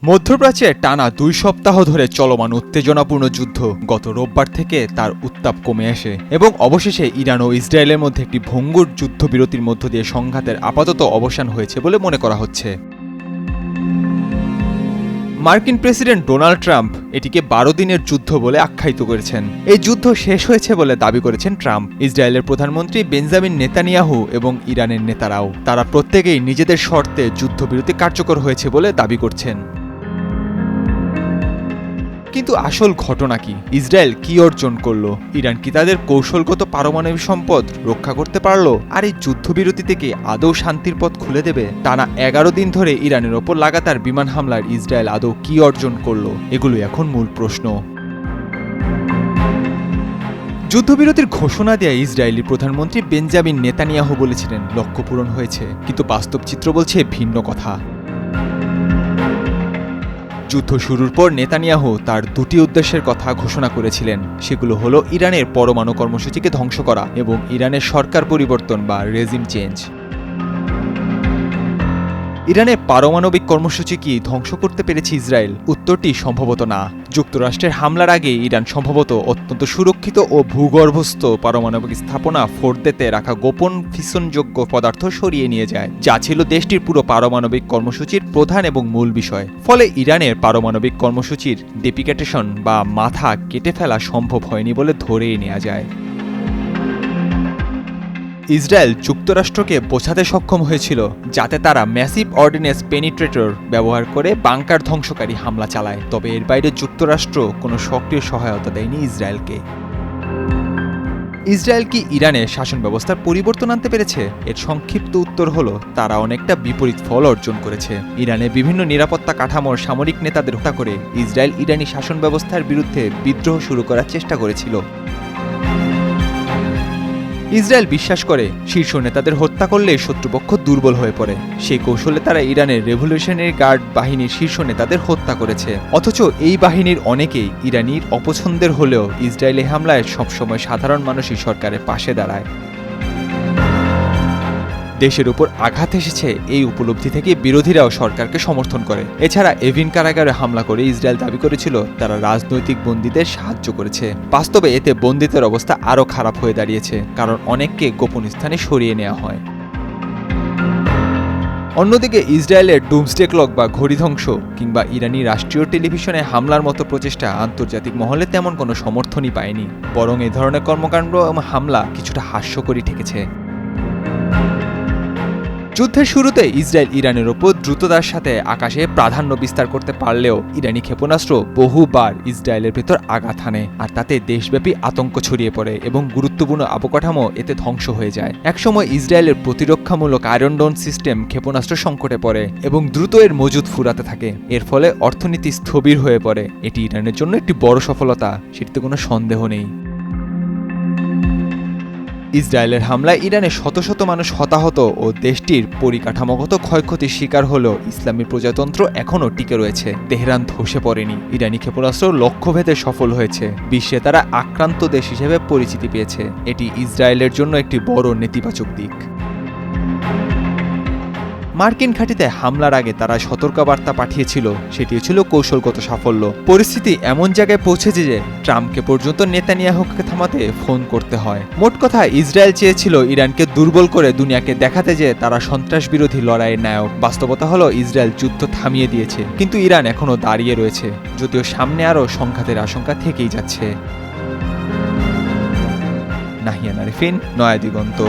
মধ্যপ্রাচ্যে টানা 2 সপ্তাহ ধরে চলমান উত্তেজনাপূর্ণ যুদ্ধ গত রোববার থেকে তার উত্তাপ কমে আসে এবং অবশেষে ইরান ও ইসরায়েলের মধ্যে একটি ভঙ্গুর যুদ্ধবিরতির মধ্য দিয়ে সংঘাতের আপাতত অবসান হয়েছে বলে মনে করা হচ্ছে। মার্কিন প্রেসিডেন্ট ডোনাল্ড ট্রাম্প এটিকে 12 দিনের যুদ্ধ বলে আখ্যায়িত করেছেন। এই যুদ্ধ শেষ হয়েছে বলে দাবি করেছেন ট্রাম্প। ইসরায়েলের প্রধানমন্ত্রী বেঞ্জামিন নেতানিয়াহু এবং ইরানের নেতারাও তারা প্রত্যেকেই নিজেদের শর্তে যুদ্ধবিরতি কার্যকর হয়েছে বলে দাবি করছেন। কিন্তু আসল ঘটনা কি? ইসরায়েল কি অর্জন করলো? ইরান কি তাদের কৌশলগত পারমাণবিক সম্পদ রক্ষা করতে পারলো? আর এই যুদ্ধবিরতি থেকে আদৌ শান্তির পথ খুলে দেবে? টানা 11 দিন ধরে ইরানের ওপর লাগাতার বিমান হামলার ইসরায়েল আদৌ কি অর্জন করলো? এগুলো এখন মূল প্রশ্ন। যুদ্ধবিরতির ঘোষণা দেয়া ইসরায়েলি প্রধানমন্ত্রী বেঞ্জামিন নেতানিয়াহু বলেছিলেন লক্ষ্য পূরণ হয়েছে, কিন্তু বাস্তব চিত্র বলছে ভিন্ন কথা। যুদ্ধ শুরুর পর নেতানিয়াহু তার 2টি উদ্দেশ্যের কথা ঘোষণা করেছিলেন। সেগুলো হলো ইরানের পরমাণু কর্মসূচিকে ধ্বংস করা এবং ইরানের সরকার পরিবর্তন বা রেজিম চেঞ্জ। ইরানের পারমাণবিক কর্মসূচি কি ধ্বংস করতে পেরেছে ইসরায়েল? উত্তরটি সম্ভবত না। যুক্তরাষ্ট্রের হামলার আগে ইরান সম্ভবত অত্যন্ত সুরক্ষিত ও ভূগর্ভস্থ পারমাণবিক স্থাপনা ফোর্দেতে রাখা গোপন ফিশনযোগ্য পদার্থ সরিয়ে নিয়ে যায়, যা ছিল দেশটির পুরো পারমাণবিক কর্মসূচির প্রধান এবং মূল বিষয়। ফলে ইরানের পারমাণবিক কর্মসূচির ডেপিকেটেশন বা মাথা কেটে ফেলা সম্ভব হয়নি বলে ধরেই নেওয়া যায়। ইসরায়েল যুক্তরাষ্ট্রকে বোঝাতে সক্ষম হয়েছিল যাতে তারা ম্যাসিভ অর্ডিন্যান্স পেনিট্রেটর ব্যবহার করে বাংকার ধ্বংসকারী হামলা চালায়, তবে এর বাইরে যুক্তরাষ্ট্র কোনো সক্রিয় সহায়তা দেয়নি ইসরায়েলকে। ইসরায়েল কি ইরানের শাসন ব্যবস্থার পরিবর্তন আনতে পেরেছে? এর সংক্ষিপ্ত উত্তর হলো তারা অনেকটা বিপরীত ফল অর্জন করেছে। ইরানের বিভিন্ন নিরাপত্তা কাঠামোর সামরিক নেতাদের হত্যা করে ইসরায়েল ইরানি শাসন ব্যবস্থার বিরুদ্ধে বিদ্রোহ শুরু করার চেষ্টা করেছিল। ইসরায়েল বিশ্বাস করে শীর্ষ নেতাদের হত্যা করলে শত্রুপক্ষ দুর্বল হয়ে পড়ে। সেই কৌশলে তারা ইরানের রেভলিউশনারি গার্ড বাহিনীর শীর্ষ নেতাদের হত্যা করেছে। অথচ এই বাহিনীর অনেকেই ইরানির অপছন্দের হলেও ইসরায়েলি হামলায় সবসময় সাধারণ মানুষই সরকারের পাশে দাঁড়ায়। দেশের উপর আঘাত এসেছে এই উপলব্ধি থেকে বিরোধীরাও সরকারকে সমর্থন করে। এছাড়া এভিন কারাগারে হামলা করে ইসরায়েল দাবি করেছিল তারা রাজনৈতিক বন্দীদের সাহায্য করেছে। বাস্তবে এতে বন্দীদের অবস্থা আরও খারাপ হয়ে দাঁড়িয়েছে, কারণ অনেককে গোপন স্থানে সরিয়ে নেওয়া হয়। অন্যদিকে ইসরায়েলের ডুমসডে ক্লক বা ঘড়ি ধ্বংস কিংবা ইরানি রাষ্ট্রীয় টেলিভিশনে হামলার মতো প্রচেষ্টা আন্তর্জাতিক মহলে তেমন কোনো সমর্থনই পায়নি, বরং এ ধরনের কর্মকাণ্ড এবং হামলা কিছুটা হাস্যকরই ঠেকেছে। যুদ্ধের শুরুতে ইসরায়েল ইরানের ওপর দ্রুততার সাথে আকাশে প্রাধান্য বিস্তার করতে পারলেও ইরানি ক্ষেপণাস্ত্র বহুবার ইসরায়েলের ভেতর আঘাত হানে, আর তাতে দেশব্যাপী আতঙ্ক ছড়িয়ে পড়ে এবং গুরুত্বপূর্ণ অবকাঠামো এতে ধ্বংস হয়ে যায়। একসময় ইসরায়েলের প্রতিরক্ষামূলক আয়রন ডোম সিস্টেম ক্ষেপণাস্ত্র সংকটে পড়ে এবং দ্রুত এর মজুদ ফুরাতে থাকে। এর ফলে অর্থনীতি স্থবির হয়ে পড়ে। এটি ইরানের জন্য একটি বড় সফলতা, সেটিতে কোনো সন্দেহ নেই। ইসরায়েলের হামলায় ইরানের শত শত মানুষ হতাহত ও দেশটির পরিকাঠামোগত ক্ষয়ক্ষতির শিকার হলেও ইসলামী প্রজাতন্ত্র এখনও টিকে রয়েছে। তেহরান ধসে পড়েনি। ইরানি ক্ষেপণাস্ত্র লক্ষ্যভেদে সফল হয়েছে। বিশ্বে তারা আক্রান্ত দেশ হিসেবে পরিচিতি পেয়েছে। এটি ইসরায়েলের জন্য একটি বড় নেতিবাচক দিক। মার্কিন ঘাঁটিতে হামলার আগে তারা সতর্কবার্তা পাঠিয়েছিল, সেটিও ছিল কৌশলগত সাফল্য। পরিস্থিতি এমন জায়গায় পৌঁছেছে যে ট্রাম্পকে পর্যন্ত নেতানিয়াহুকে থামাতে ফোন করতে হয়। মোট কথা, ইসরায়েল চেয়েছিল ইরানকে দুর্বল করে দুনিয়াকে দেখাতে যে তারা সন্ত্রাস বিরোধী লড়াইয়ের নায়ক। বাস্তবতা হলো ইসরায়েল যুদ্ধ থামিয়ে দিয়েছে, কিন্তু ইরান এখনও দাঁড়িয়ে রয়েছে, যদিও সামনে আরও সংঘাতের আশঙ্কা থেকেই যাচ্ছে। নাহিয়ান আরিফিন, নয়া দিগন্ত।